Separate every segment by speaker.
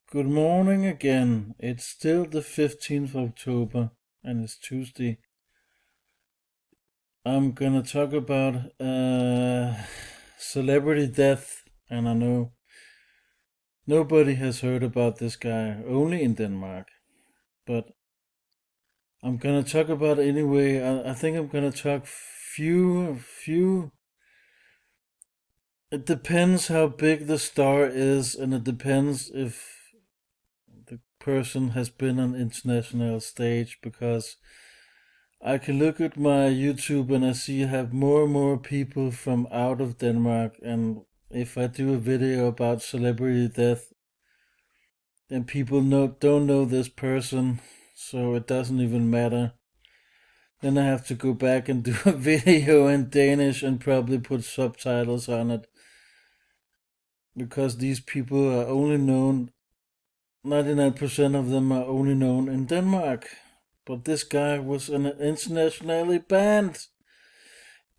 Speaker 1: Good morning again. It's still the 15th of October and it's Tuesday. I'm gonna talk about celebrity death, and I know nobody has heard about this guy, only in Denmark. But I'm gonna talk about it anyway. I think I'm gonna talk few. It depends how big the star is, and it depends if the person has been on international stage because I can look at my YouTube and I see I have more and more people from out of Denmark. And if I do a video about celebrity death, then people don't know this person, so it doesn't even matter. Then I have to go back and do a video in Danish and probably put subtitles on it because these people are only known, 99% of them are only known in Denmark. But this guy was an internationally banned,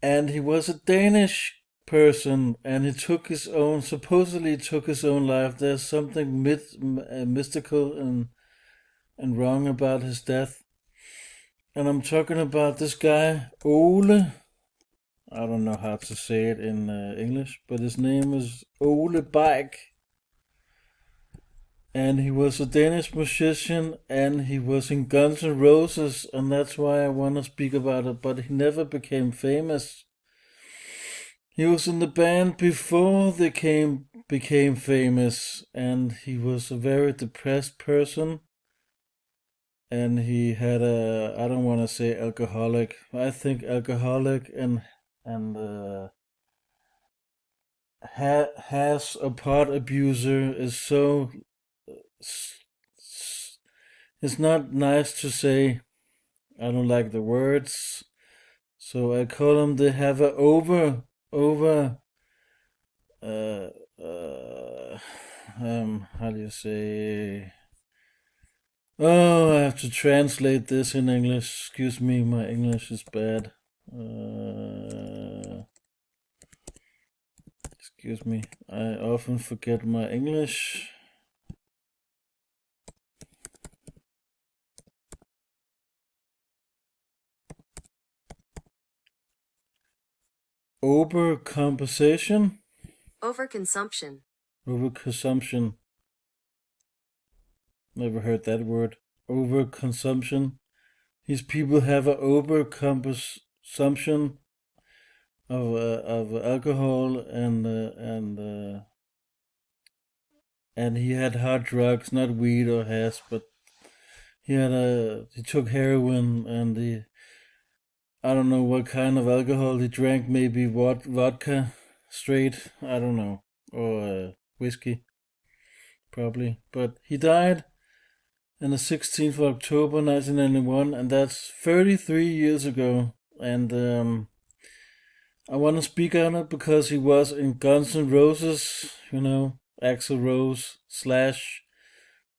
Speaker 1: and he was a Danish person, and he took his own, supposedly took his own life. There's something mystical and wrong about his death. And I'm talking about this guy, Ole. I don't know how to say it in English, but his name is Ole Beich. And he was a Danish musician, and he was in Guns N' Roses, and that's why I want to speak about it. But he never became famous. He was in the band before they became famous, and he was a very depressed person. And he had a, I don't want to say alcoholic. I think alcoholic and has a pot abuser is so. It's not nice to say. I don't like the words, so I call them. They have a over uh, uh, how do you say? Oh, I have to translate this in English. Excuse me, my English is bad. Excuse me, I often forget my English. Overcompensation?
Speaker 2: Overconsumption.
Speaker 1: Overconsumption. Never heard that word. Overconsumption. These people have a overconsumption of alcohol and he had hard drugs, not weed or hash, but he took heroin, and I don't know what kind of alcohol he drank. Maybe vodka straight. I don't know, or whiskey probably. But he died on the 16th of October 1991, and that's 33 years ago. And I want to speak on it because he was in Guns N' Roses, Axl Rose, Slash,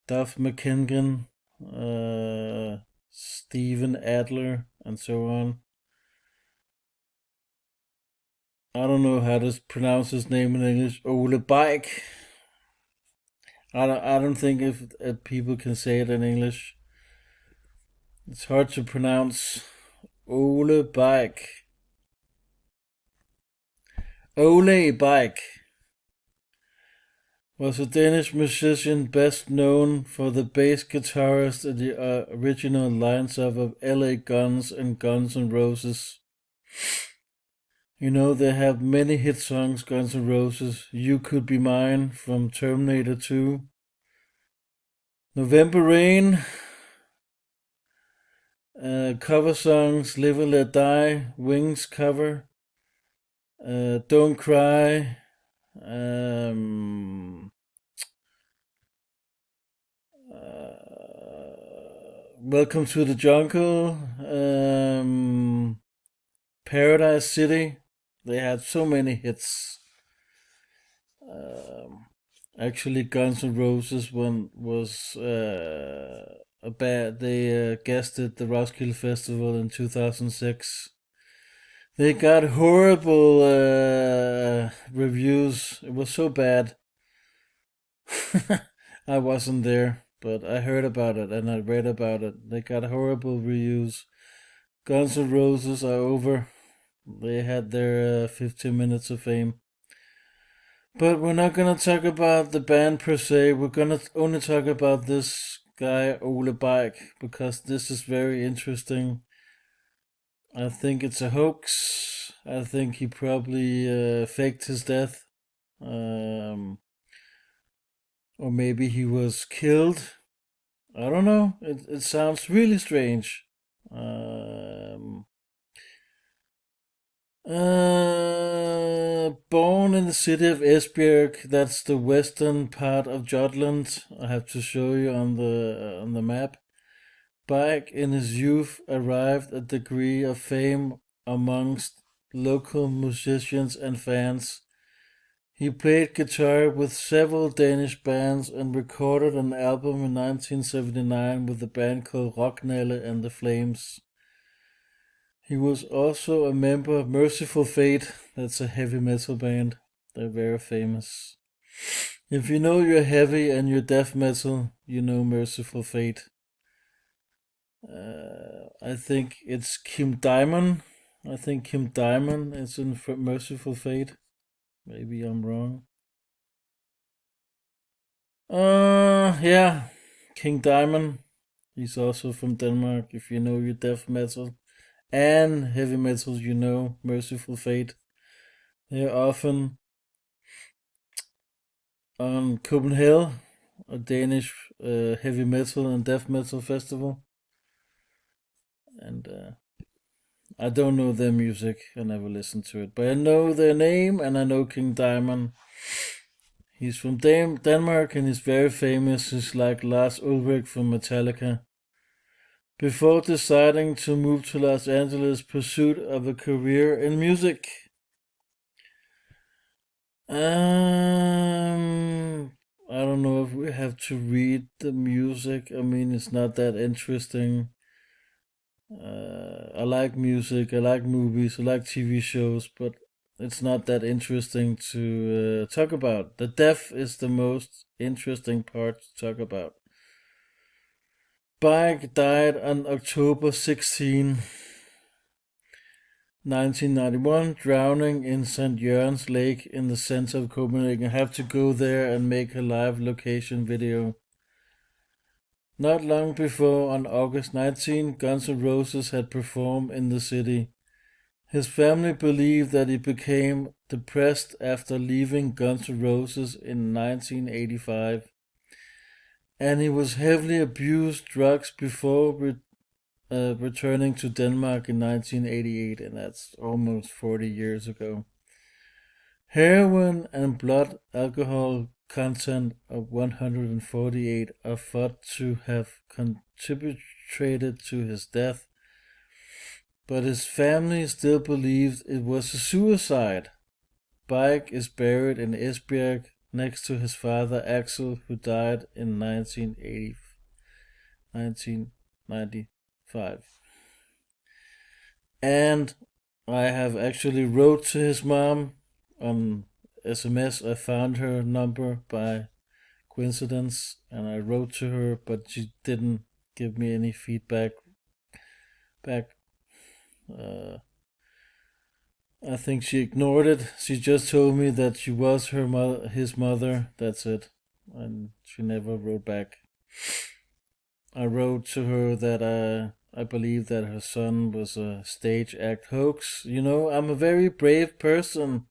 Speaker 1: Duff McKagan, Steven Adler, and so on. I don't know how to pronounce his name in English. Ole Bike. I don't think if people can say it in English. It's hard to pronounce. Ole Bike. Ole Bike was a Danish musician best known for the bass guitarist in the original lineup of LA Guns and Guns N' Roses. They have many hit songs, Guns N' Roses. You Could Be Mine from Terminator 2. November Rain. Cover songs, Live and Let Die, Wings cover. Don't Cry. Um, Welcome to the Jungle. Paradise City. They had so many hits. Actually, Guns N' Roses one was a bad. They guested the Roskilde Festival in 2006. They got horrible reviews. It was so bad. I wasn't there, but I heard about it and I read about it. They got horrible reviews. Guns N' Roses are over. They had their 15 minutes of fame. But we're not gonna talk about the band per se. We're gonna only talk about this guy Ole Beich because this is very interesting. I think it's a hoax. I think he probably faked his death, um, or maybe he was killed. I don't know. It sounds really strange. Um, Born in the city of Esbjerg, that's the western part of Jutland. I have to show you on the map. Bach in his youth arrived at a degree of fame amongst local musicians and fans. He played guitar with several Danish bands and recorded an album in 1979 with a band called Rocknelle and the Flames. He was also a member of Merciful Fate. That's a heavy metal band. They're very famous. If you know you're heavy and you're death metal, you know Merciful Fate. I think it's Kim Diamond. I think Kim Diamond is in Merciful Fate. Maybe I'm wrong. Yeah, King Diamond. He's also from Denmark. If you know your death metal and heavy metal, you know Merciful Fate. They're often on Copenhagen, a Danish heavy metal and death metal festival. And I don't know their music. I never listened to it, but I know their name and I know King Diamond. He's from Denmark and he's very famous. He's like Lars Ulrich from Metallica. Before deciding to move to Los Angeles, pursuit of a career in music. I don't know if we have to read the music. I mean, it's not that interesting. I like music, I like movies, I like TV shows, but it's not that interesting to talk about. The death is the most interesting part to talk about. Bach died on October 16, 1991, drowning in St. Jørgens Lake in the center of Copenhagen. I have to go there and make a live location video. Not long before, on August 19, Guns N' Roses had performed in the city. His family believed that he became depressed after leaving Guns N' Roses in 1985, and he was heavily abused drugs before returning to Denmark in 1988, and that's almost 40 years ago. Heroin and blood alcohol content of 148 are thought to have contributed to his death, but his family still believed it was a suicide. Beich is buried in Esbjerg next to his father Axel, who died in 1995. And I have actually wrote to his mom on SMS. I found her number by coincidence and I wrote to her, but she didn't give me any feedback back. I think she ignored it. She just told me that she was his mother. That's it, and she never wrote back. I wrote to her that I believe that her son was a stage act hoax. You know, I'm a very brave person.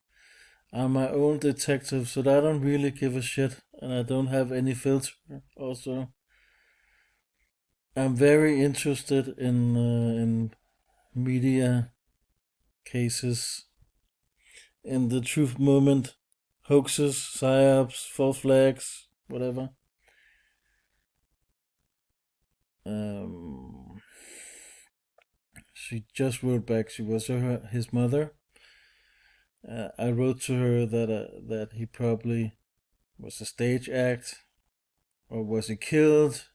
Speaker 1: I'm my own detective, so I don't really give a shit, and I don't have any filter. Also, I'm very interested in media cases, in the truth moment, hoaxes, psyops, false flags, whatever. Um, she just wrote back. She was his mother. I wrote to her that he probably was a stage act, or was he killed?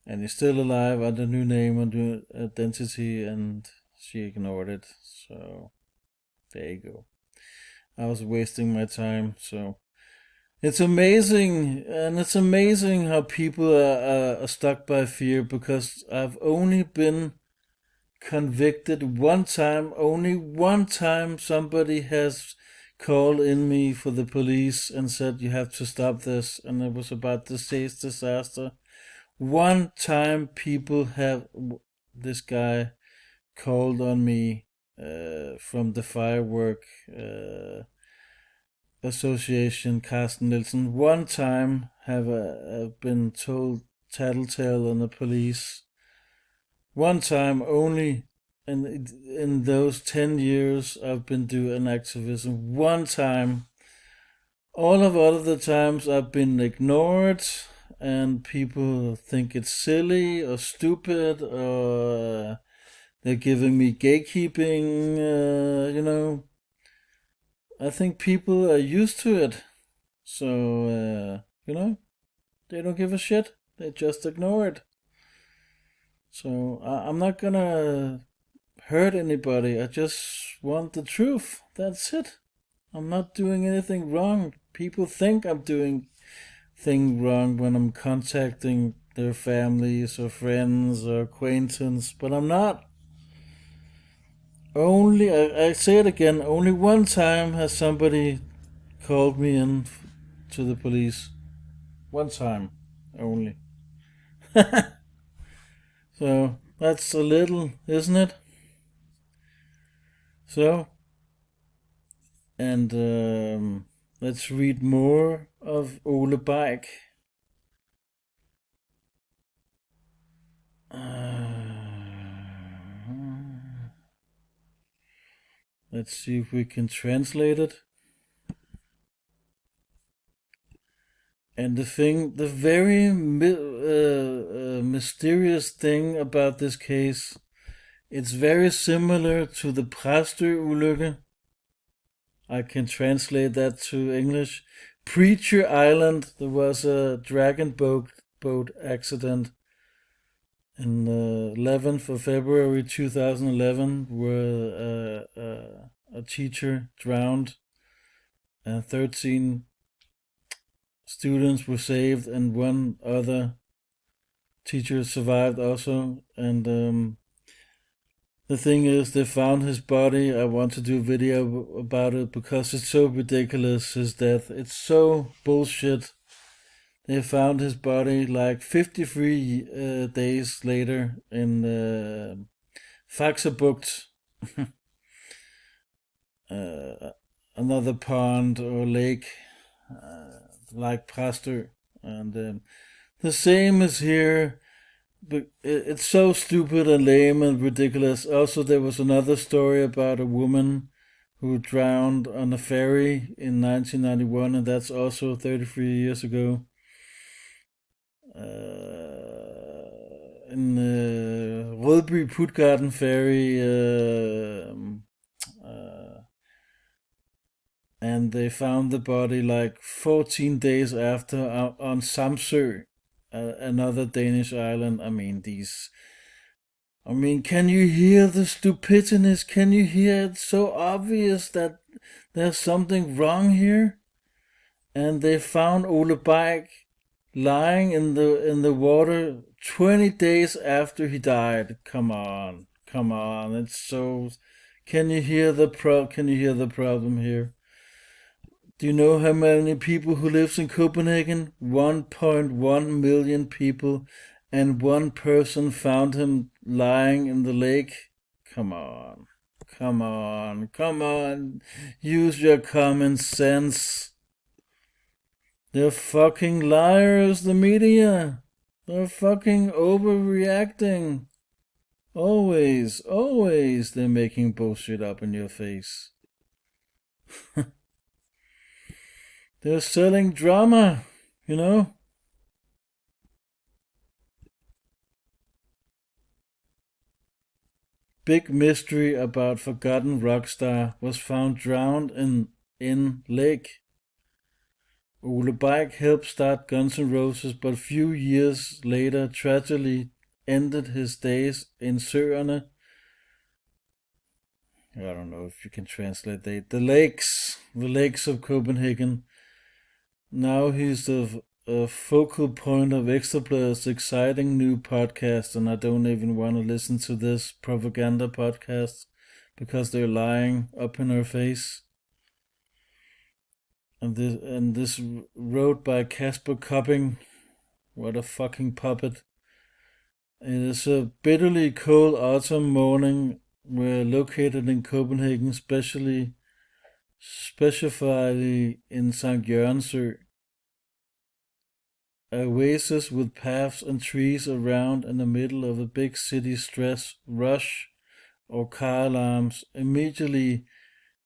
Speaker 1: And he's still alive under new name, under identity, and she ignored it. So there you go. I was wasting my time, so It's amazing, and it's amazing how people are stuck by fear because I've only been convicted one time. Only one time somebody has called in me for the police and said, you have to stop this. And it was about the States disaster. One time people have, this guy called on me from the firework association, Carsten Nielsen. One time have been told tattletale on the police. One time only in those 10 years I've been doing activism. One time. All of other times I've been ignored and people think it's silly or stupid or they're giving me gatekeeping, I think people are used to it. So, they don't give a shit. They just ignore it. So I'm not gonna hurt anybody. I just want the truth. That's it. I'm not doing anything wrong. People think I'm doing thing wrong when I'm contacting their families or friends or acquaintance, but I'm not. Only, I say it again, only one time has somebody called me in to the police. One time. Only. So, that's a little, isn't it? So, and let's read more of Ole Beich. Let's see if we can translate it. And the very mysterious thing about this case, it's very similar to the Præstø-ulykke. I can translate that to English. Preacher Island, there was a dragon boat accident in 11th of February 2011 where a teacher drowned and 13 students were saved and one other teacher survived also. And the thing is, they found his body. I want to do a video about it because it's so ridiculous, his death. It's so bullshit. They found his body like 53 days later in Faxebugt, another pond or lake like Præstø. And the same is here, but it's so stupid and lame and ridiculous. Also, there was another story about a woman who drowned on a ferry in 1991, and that's also 33 years ago. In Rødby Puttgarden ferry, and they found the body like 14 days after on Samsø, another Danish island. Can you hear the stupidness? Can you hear it? So obvious that there's something wrong here. And they found Ole Beich lying in the water 20 days after he died. Come on. It's so. Can you hear the problem here? Do you know how many people who lives in Copenhagen? 1.1 million people, and one person found him lying in the lake. Come on. Use your common sense. They're fucking liars, the media. They're fucking overreacting. Always they're making bullshit up in your face. They're selling drama, you know? Big mystery about forgotten rock star was found drowned in lake. Ole Beich helped start Guns N' Roses, but few years later tragically ended his days in Søerne. I don't know if you can translate that. The lakes of Copenhagen. Now he's a focal point of Extrablad's exciting new podcast, and I don't even want to listen to this propaganda podcast because they're lying up in our face. And this wrote by Casper Copping. What a fucking puppet! It is a bitterly cold autumn morning. We're located in Copenhagen, specifically in St. Jørgensø, a oasis with paths and trees around in the middle of a big city stress rush or car alarms. Immediately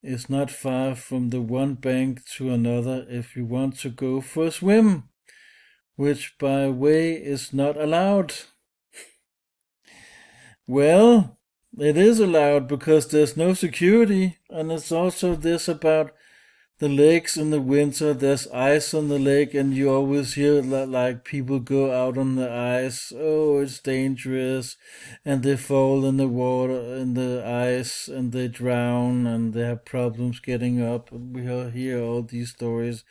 Speaker 1: is not far from the one bank to another if you want to go for a swim, which by way is not allowed. Well, it is allowed because there's no security, and it's also this about the lakes in the winter. There's ice on the lake, and you always hear like people go out on the ice. Oh, it's dangerous, and they fall in the water, in the ice, and they drown, and they have problems getting up. We hear all these stories.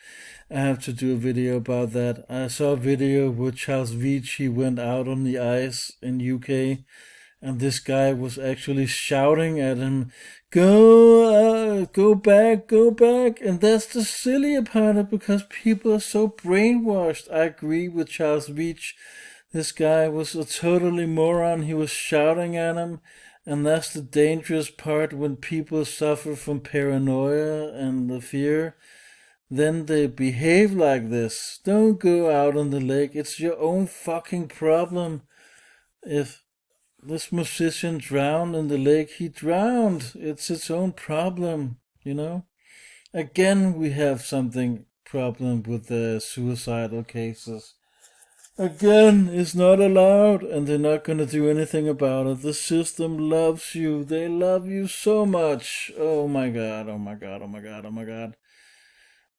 Speaker 1: I have to do a video about that. I saw a video with Charles Beich. He went out on the ice in UK, and this guy was actually shouting at him, go back, go back. And that's the silly part of it, because people are so brainwashed. I agree with Charles Beach. This guy was a totally moron. He was shouting at him, and that's the dangerous part when people suffer from paranoia and the fear. Then they behave like this. Don't go out on the lake. It's your own fucking problem. If this musician drowned in the lake, he drowned. It's its own problem. Again, we have something problem with the suicidal cases. Again, it's not allowed, and they're not going to do anything about it. The system loves you. They love you so much. Oh my god, oh my god, oh my god, oh my god.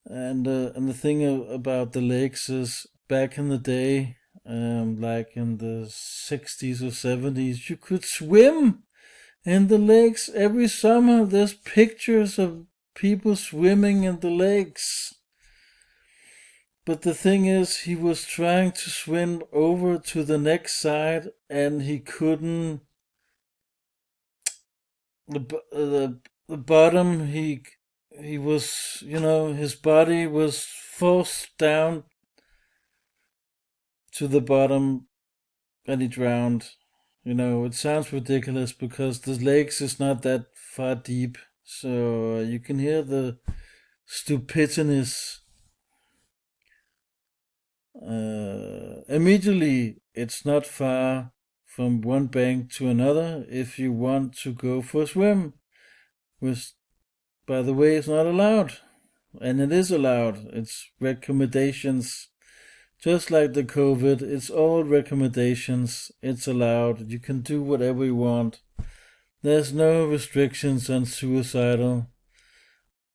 Speaker 1: And the thing about the lakes is, back in the day, like in the 60s or 70s, you could swim in the lakes every summer. There's pictures of people swimming in the lakes. But the thing is, he was trying to swim over to the next side, and he couldn't. The bottom, he was, his body was forced down to the bottom, and he drowned. It sounds ridiculous because the lakes is not that far deep, so you can hear the stupidness. Immediately, it's not far from one bank to another if you want to go for a swim, which, by the way, is not allowed. And it is allowed. It's recommendations. Just like the COVID, it's all recommendations. It's allowed. You can do whatever you want. There's no restrictions on suicidal.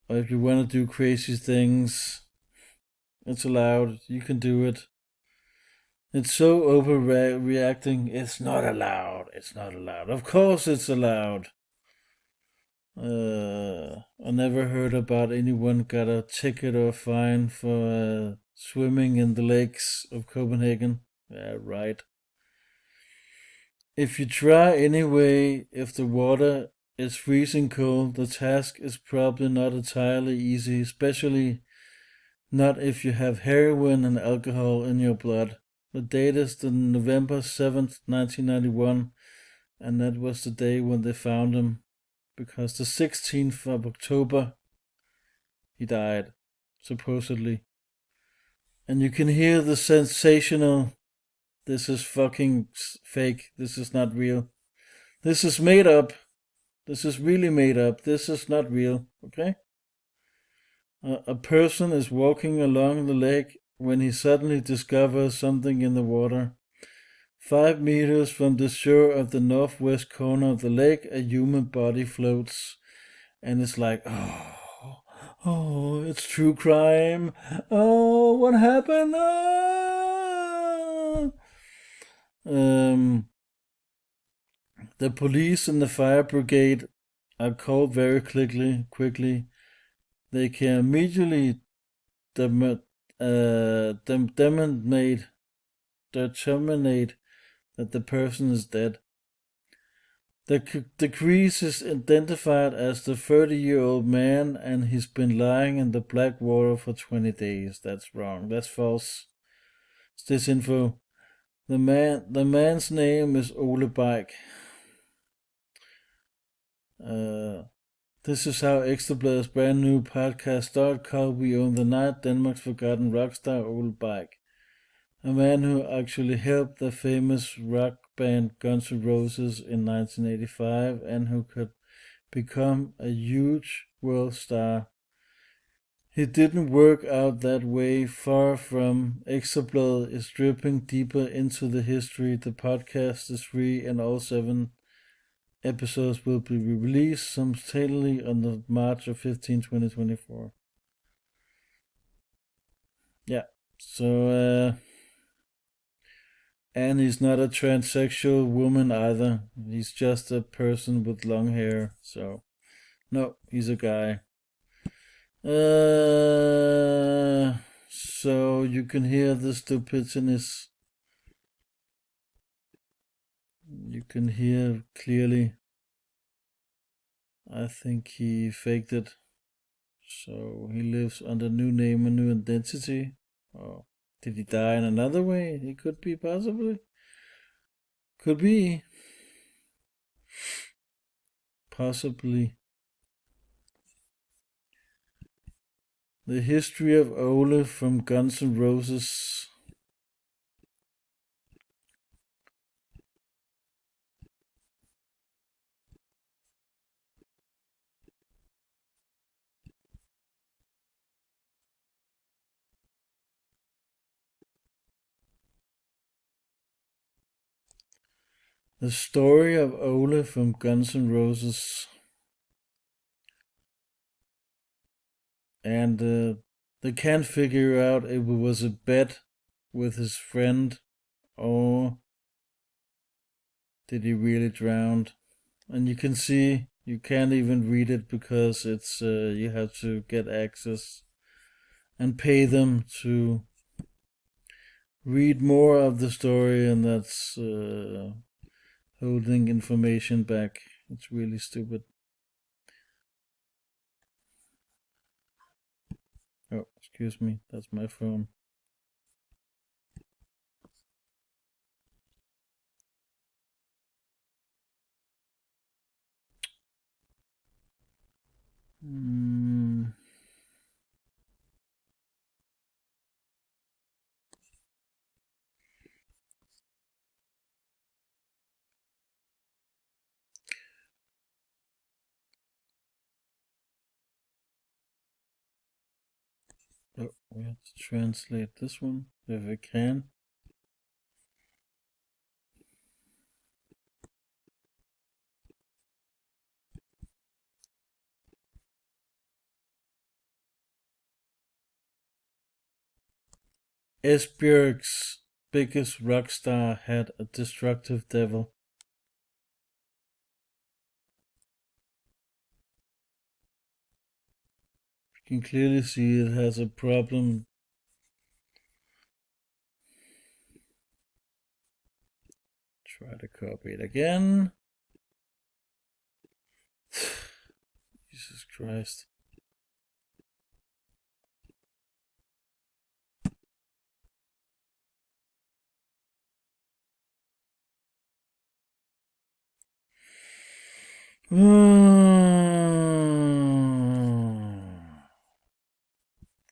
Speaker 1: Or if you want to do crazy things, it's allowed. You can do it. It's so overreacting. It's not allowed. It's not allowed. Of course it's allowed. I never heard about anyone got a ticket or fine for swimming in the lakes of Copenhagen. Yeah, right. If you try anyway, if the water is freezing cold, the task is probably not entirely easy, especially not if you have heroin and alcohol in your blood. The date is the November 7th, 1991, and that was the day when they found him, because the 16th of October he died, supposedly. And you can hear the sensational, this is fucking fake, this is not real. This is made up. This is really made up. This is not real, okay? A person is walking along the lake when he suddenly discovers something in the water. 5 meters from the shore of the northwest corner of the lake, a human body floats. And it's like, oh, it's true crime. Oh, what happened? Ah! The police and the fire brigade are called very quickly. They can immediately determinate that the person is dead. The crease is identified as the 30-year-old man, and he's been lying in the black water for 20 days. That's wrong. That's false. It's disinfo. The man's name is Ole Beich. This is how Ekstrablad's brand new podcast started, called We Own the Night, Denmark's Forgotten Rockstar Ole Beich. A man who actually helped the famous rock band Guns N' Roses in 1985 and who could become a huge world star. It didn't work out that way, far from. Ekstrablad is dripping deeper into the history. The podcast is free and all 7 episodes will be released simultaneously on the March of 15, 2024. Yeah, so, and he's not a transsexual woman either. He's just a person with long hair, so, no, he's a guy. So you can hear the stupidness. You can hear clearly. I think he faked it. So he lives under new name and new identity. Or did he die in another way? He could be, possibly. Could be. Possibly. The history of Ole from Guns N' Roses. The story of Ole from Guns N' Roses. And they can't figure out if it was a bet with his friend or did he really drown. And you can see you can't even read it because it's you have to get access and pay them to read more of the story, and that's holding information back. It's really stupid. Oh, excuse me, that's my phone. Mm. Oh, we have to translate this one if we can. Esbjerg's biggest rock star had a destructive devil. You can clearly see it has a problem. Try to copy it again. Jesus Christ.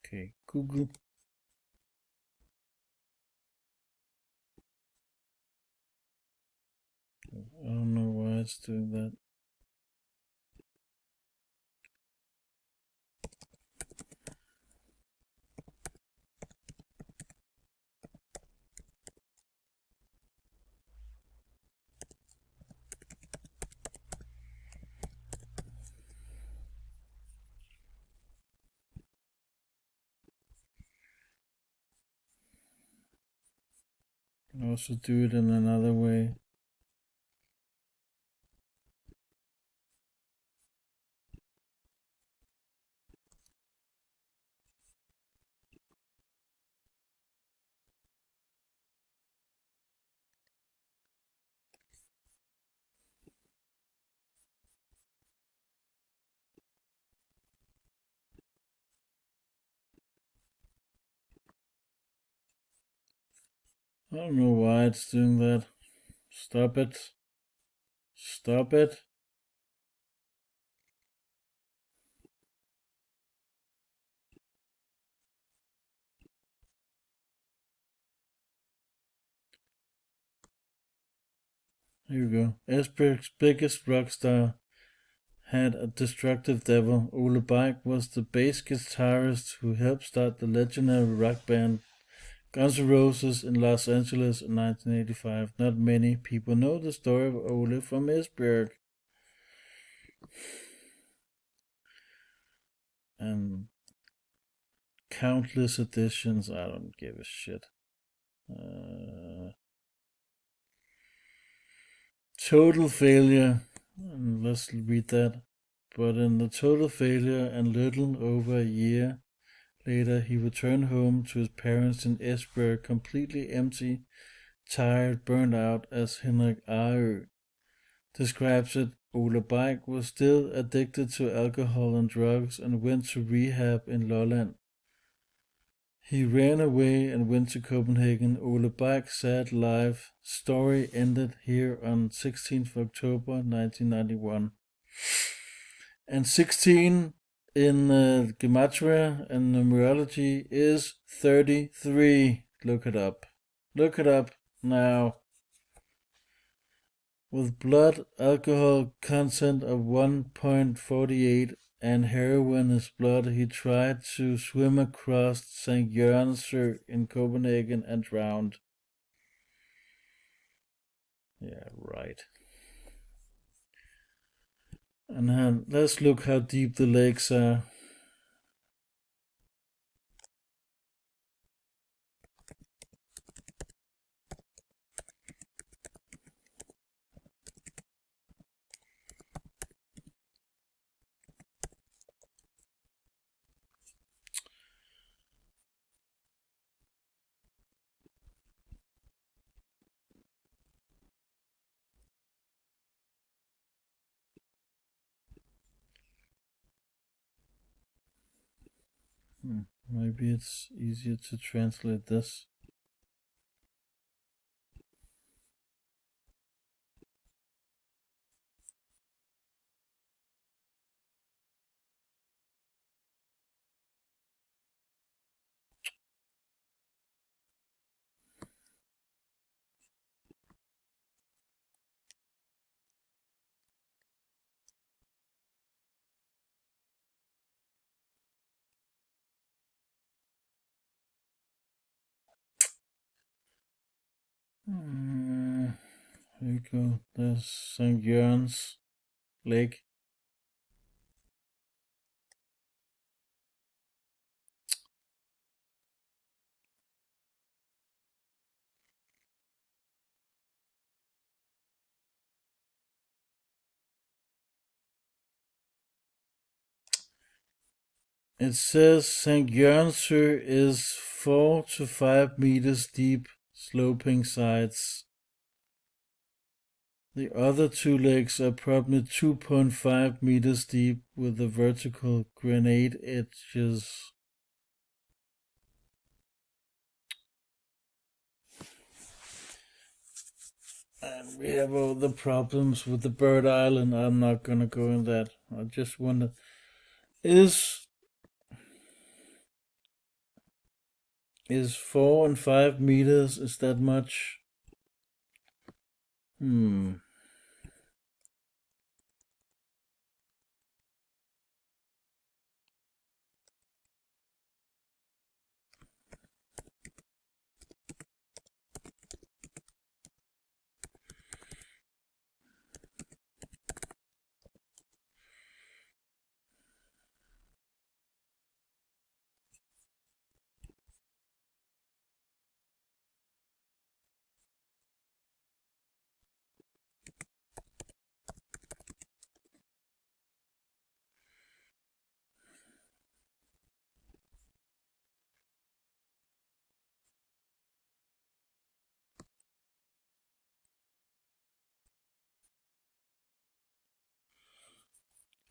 Speaker 1: Okay, Google. I don't know why it's doing that. You can also do it in another way. I don't know why it's doing that. Stop it. Stop it. Here we go. Esbjerg's biggest rock star had a destructive devil. Ole Beich was the bass guitarist who helped start the legendary rock band Guns N' Roses in Los Angeles in 1985. Not many people know the story of Ole from Esbjerg. And countless editions. I don't give a shit. Total failure. Let's read that. But in the total failure and little over a year later, he returned home to his parents in Esbjerg completely empty, tired, burned out, as Henrik Aarø describes it. Ole Beich was still addicted to alcohol and drugs and went to rehab in Lolland. He ran away and went to Copenhagen. Ole Beich's sad life story ended here on 16th October 1991. And 16 in Gematria and numerology is 33. Look it up. Look it up now. With blood alcohol content of 1.48 and heroin in his blood, he tried to swim across St. Jørgens in Copenhagen and drowned. Yeah, right. And let's look how deep the lakes are. Maybe it's easier to translate this. Here you go. There's St. Jørgens Lake. It says St. Jørgens is 4 to 5 meters deep, sloping sides. The other two lakes are probably 2.5 meters deep with the vertical granite edges. And we have all the problems with the bird island. I'm not gonna go in that. I just wonder, is 4 and 5 meters, is that much?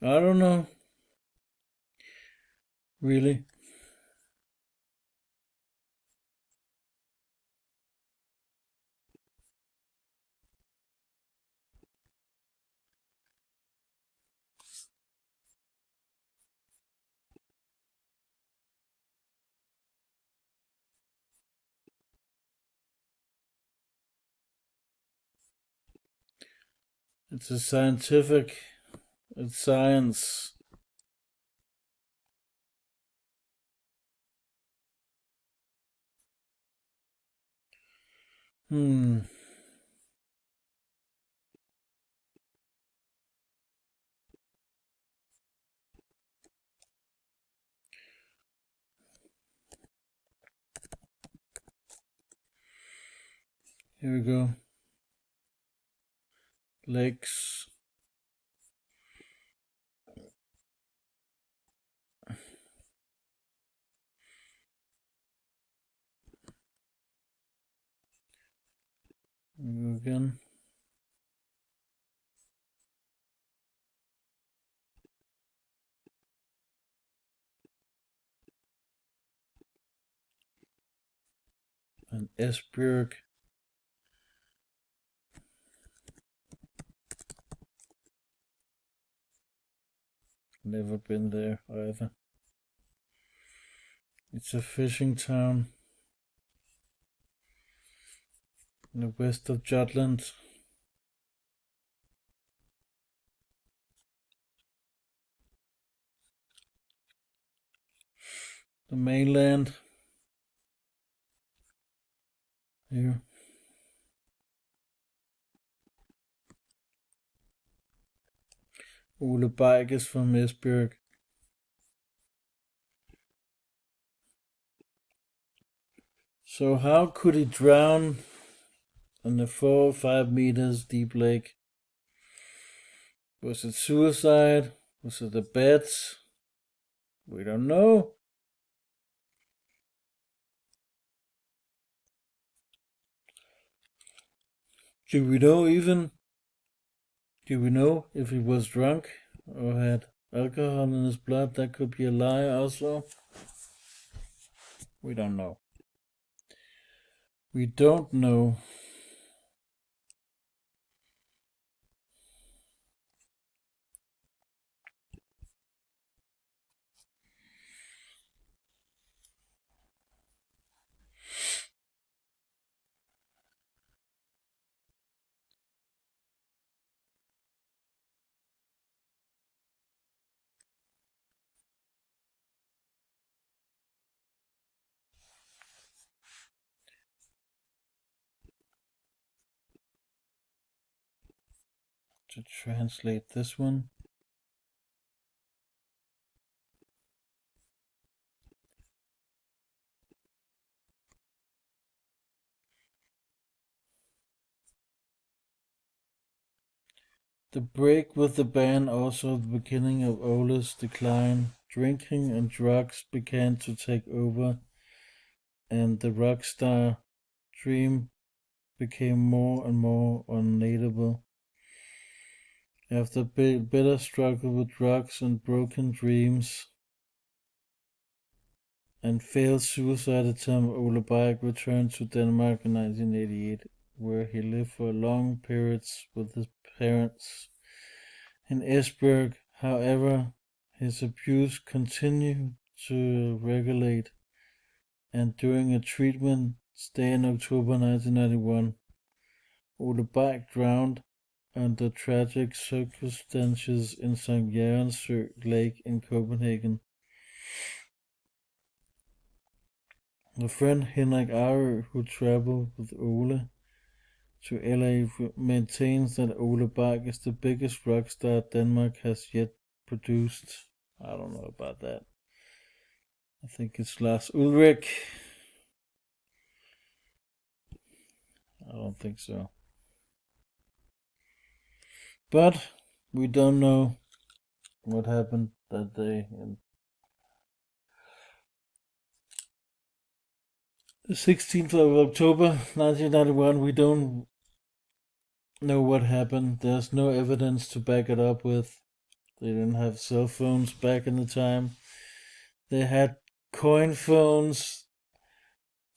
Speaker 1: I don't know. Really? It's a scientific. It's science. Hmm. Here we go. Lakes. Here we go again. An iceberg. Never been there either. It's a fishing town in the west of Jutland. The mainland. Here. Ole Beich is from Esbjerg. So how could he drown in a 4 or 5 meters deep lake? Was it suicide? Was it a bet? We don't know. Do we know even? Do we know if he was drunk or had alcohol in his blood? That could be a lie also. We don't know. We don't know. To translate this one. The break with the band also the beginning of Ole's decline. Drinking and drugs began to take over, and the rock star dream became more and more unattainable. After bitter struggle with drugs and broken dreams and failed suicide attempt, Ole Beich returned to Denmark in 1988, where he lived for long periods with his parents. In Esbjerg, however, his abuse continued to regulate, and during a treatment stay in October 1991, Ole Beich drowned under tragic circumstances in St. Jørgensø Lake in Copenhagen. The friend Henrik Arø, who traveled with Ole to LA, maintains that Ole Beich is the biggest rock star Denmark has yet produced. I don't know about that. I think it's Lars Ulrich. I don't think so. But we don't know what happened that day. And the 16th of October 1991, we don't know what happened. There's no evidence to back it up with. They didn't have cell phones back in the time. They had coin phones.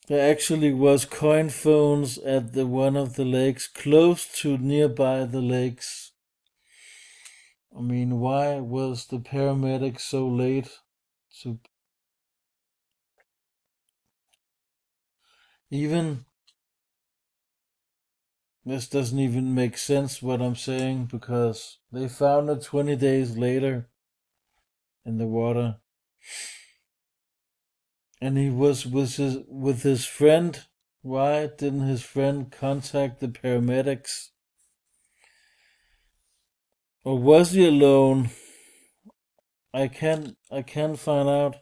Speaker 1: There actually was coin phones at the one of the lakes, close to nearby the lakes. I mean, why was the paramedics so late to even This doesn't even make sense what I'm saying because they found it 20 days later in the water. And he was with his friend. Why didn't his friend contact the paramedics? Or was he alone? I can't find out.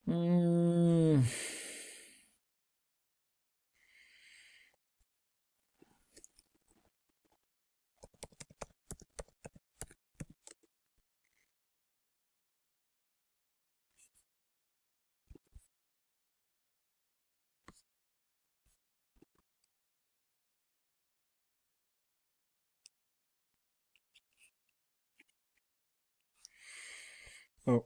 Speaker 1: Mm. Oh,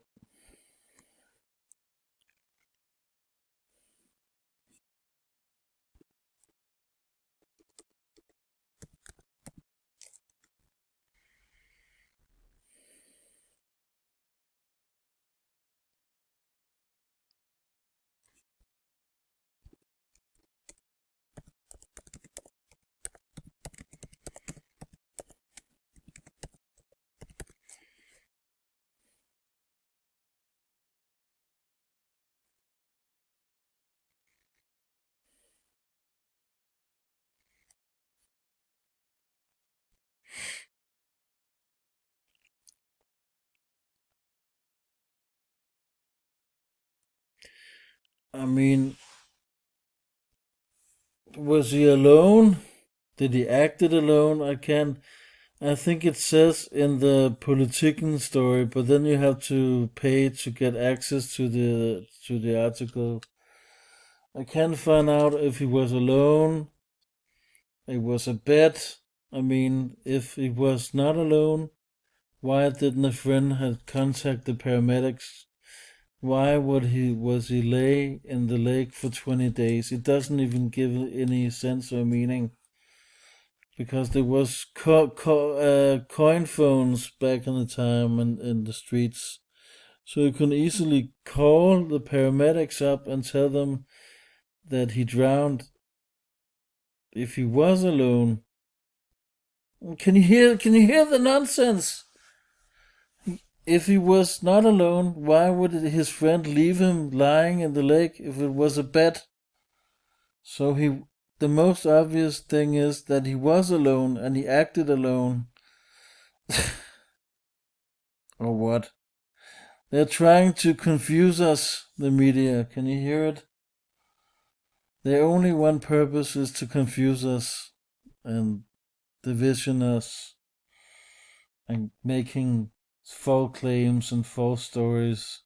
Speaker 1: I mean, was he alone? Did he act it alone? I can't. I think it says in the Politiken story, but then you have to pay to get access to the article. I can't find out if he was alone. It was a bet. I mean, if he was not alone, why didn't a friend have contact the paramedics? Why would he was he lay in the lake for 20 days? It doesn't even give any sense or meaning because there was coin phones back in the time in the streets, so you can easily call the paramedics up and tell them that he drowned if he was alone. Can you hear? Can you hear the nonsense? If he was not alone, why would his friend leave him lying in the lake if it was a bet? So the most obvious thing is that he was alone and he acted alone. Or what? They're trying to confuse us, the media. Can you hear it? Their only one purpose is to confuse us and division us and making false claims and false stories,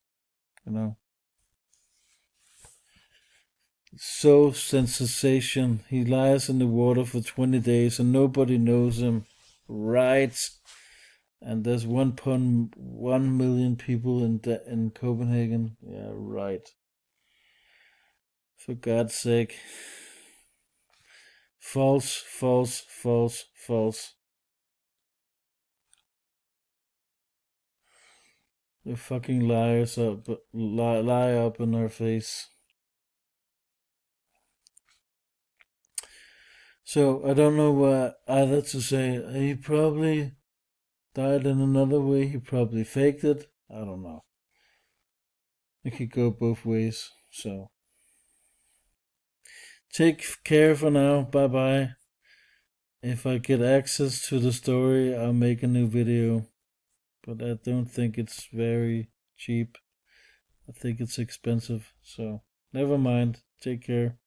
Speaker 1: you know. So sensation. He lies in the water for 20 days and nobody knows him. Right. And there's 1.1 million people in Copenhagen. Yeah, right. For God's sake. False, false, false, false. You fucking liars up, lie up in our face. So I don't know what either to say. He probably died in another way. He probably faked it. I don't know. It could go both ways. So take care for now. Bye bye. If I get access to the story, I'll make a new video. But I don't think it's very cheap. I think it's expensive. So never mind. Take care.